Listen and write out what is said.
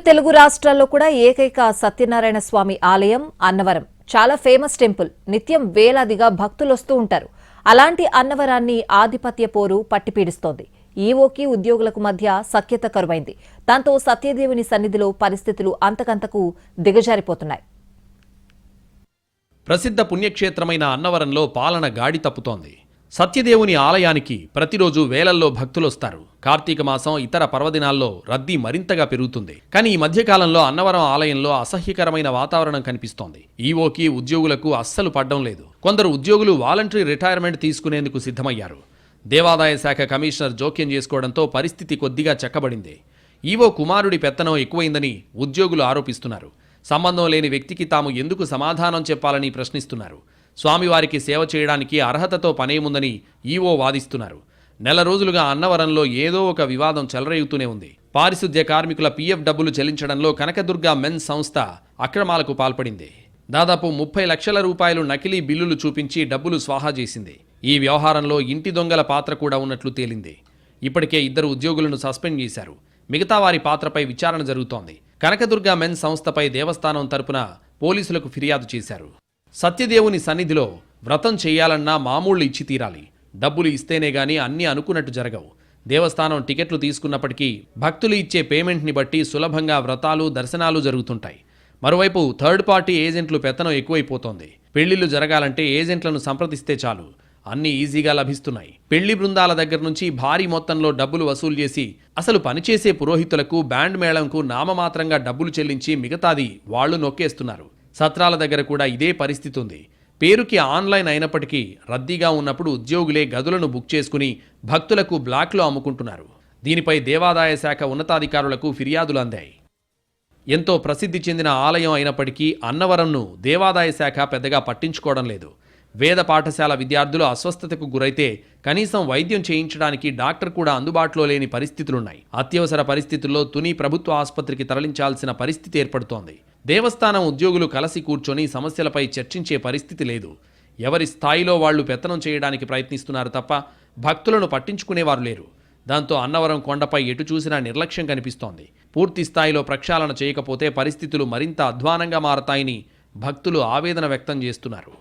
తెలుగు రాష్ట్రాల్లో కూడా ఏకైక సత్యనారాయణ స్వామి ఆలయం అన్నవరం. చాలా ఫేమస్ టెంపుల్. నిత్యం వేలాదిగా భక్తులు వస్తూ ఉంటారు. అలాంటి అన్నవరాన్ని ఆధిపత్య పోరు పట్టిపీడిస్తోంది. ఈవోకి ఉద్యోగులకు మధ్య సఖ్యత కరువైంది. దాంతో సత్యదేవుని సన్నిధిలో పరిస్థితులు అంతకంతకు దిగజారిపోతున్నాయి. ప్రసిద్ధ పుణ్యక్షేత్రమైన అన్నవరంలో పాలన గాడి తప్పుతోంది. సత్యదేవుని ఆలయానికి ప్రతిరోజు వేలల్లో భక్తులొస్తారు. కార్తీక మాసం, ఇతర పర్వదినాల్లో రద్దీ మరింతగా పెరుగుతుంది. కానీ ఈ మధ్యకాలంలో అన్నవరం ఆలయంలో అసహ్యకరమైన వాతావరణం కనిపిస్తోంది. ఈవోకి ఉద్యోగులకు అస్సలు పడ్డం లేదు. కొందరు ఉద్యోగులు వాలంటరీ రిటైర్మెంట్ తీసుకునేందుకు సిద్ధమయ్యారు. దేవాదాయ శాఖ కమిషనర్ జోక్యం చేసుకోవడంతో పరిస్థితి కొద్దిగా చక్కబడింది. ఈవో కుమారుడి పెత్తనం ఎక్కువైందని ఉద్యోగులు ఆరోపిస్తున్నారు. సంబంధం లేని వ్యక్తికి తాము ఎందుకు సమాధానం చెప్పాలని ప్రశ్నిస్తున్నారు. స్వామివారికి సేవ చేయడానికి అర్హతతో పనేముందని ఈవో వాదిస్తున్నారు. నెల రోజులుగా అన్నవరంలో ఏదో ఒక వివాదం చెలరేగుతూనే ఉంది. పారిశుద్ధ్య కార్మికుల పీఎఫ్ డబ్బులు చెల్లించడంలో కనకదుర్గ మెన్స్ సంస్థ అక్రమాలకు పాల్పడింది. దాదాపు 30 లక్షల రూపాయలు నకిలీ బిల్లులు చూపించి డబ్బులు స్వాహా చేసింది. ఈ వ్యవహారంలో ఇంటి దొంగల పాత్ర కూడా ఉన్నట్లు తేలింది. ఇప్పటికే 2 ఉద్యోగులను సస్పెండ్ చేశారు. మిగతా వారి పాత్రపై విచారణ జరుగుతోంది. కనకదుర్గ మెన్స్ సంస్థపై దేవస్థానం తరపున పోలీసులకు ఫిర్యాదు చేశారు. సత్యదేవుని సన్నిధిలో వ్రతం చేయాలన్నా మామూళ్లు ఇచ్చి తీరాలి. డబ్బులు ఇస్తేనే గాని అన్నీ అనుకున్నట్టు జరగవు. దేవస్థానం టికెట్లు తీసుకున్నప్పటికీ భక్తులు ఇచ్చే పేమెంట్ని బట్టి సులభంగా వ్రతాలు, దర్శనాలు జరుగుతుంటాయి. మరోవైపు థర్డ్ పార్టీ ఏజెంట్లు పెత్తనం ఎక్కువైపోతోంది. పెళ్లిళ్లు జరగాలంటే ఏజెంట్లను సంప్రదిస్తే చాలు, అన్నీ ఈజీగా లభిస్తున్నాయి. పెళ్లి బృందాల దగ్గర నుంచి భారీ మొత్తంలో డబ్బులు వసూలు చేసి అసలు పనిచేసే పురోహితులకు, బ్యాండ్ మేళంకు నామమాత్రంగా డబ్బులు చెల్లించి మిగతాది వాళ్లు నొక్కేస్తున్నారు. సత్రాల దగ్గర కూడా ఇదే పరిస్థితి ఉంది. పేరుకి ఆన్లైన్ అయినప్పటికీ రద్దీగా ఉన్నప్పుడు ఉద్యోగులే గదులను బుక్ చేసుకుని భక్తులకు బ్లాక్లో అమ్ముకుంటున్నారు. దీనిపై దేవాదాయ శాఖ ఉన్నతాధికారులకు ఫిర్యాదులు అందాయి. ఎంతో ప్రసిద్ధి చెందిన ఆలయం అయినప్పటికీ అన్నవరంను దేవాదాయ శాఖ పెద్దగా పట్టించుకోవడం లేదు. వేద పాఠశాల విద్యార్థులు అస్వస్థతకు గురైతే కనీసం వైద్యం చేయించడానికి డాక్టర్ కూడా అందుబాటులో లేని పరిస్థితులున్నాయి. అత్యవసర పరిస్థితుల్లో తుని ప్రభుత్వ ఆసుపత్రికి తరలించాల్సిన పరిస్థితి ఏర్పడుతోంది. దేవస్థానం ఉద్యోగులు కలసి కూర్చొని సమస్యలపై చర్చించే పరిస్థితి లేదు. ఎవరి స్థాయిలో వాళ్లు పెత్తనం చేయడానికి ప్రయత్నిస్తున్నారు తప్ప భక్తులను పట్టించుకునేవారు లేరు. దాంతో అన్నవరం కొండపై ఎటు చూసినా నిర్లక్ష్యం కనిపిస్తోంది. పూర్తి స్థాయిలో ప్రక్షాళన చేయకపోతే పరిస్థితులు మరింత అధ్వానంగా మారతాయని భక్తులు ఆవేదన వ్యక్తం చేస్తున్నారు.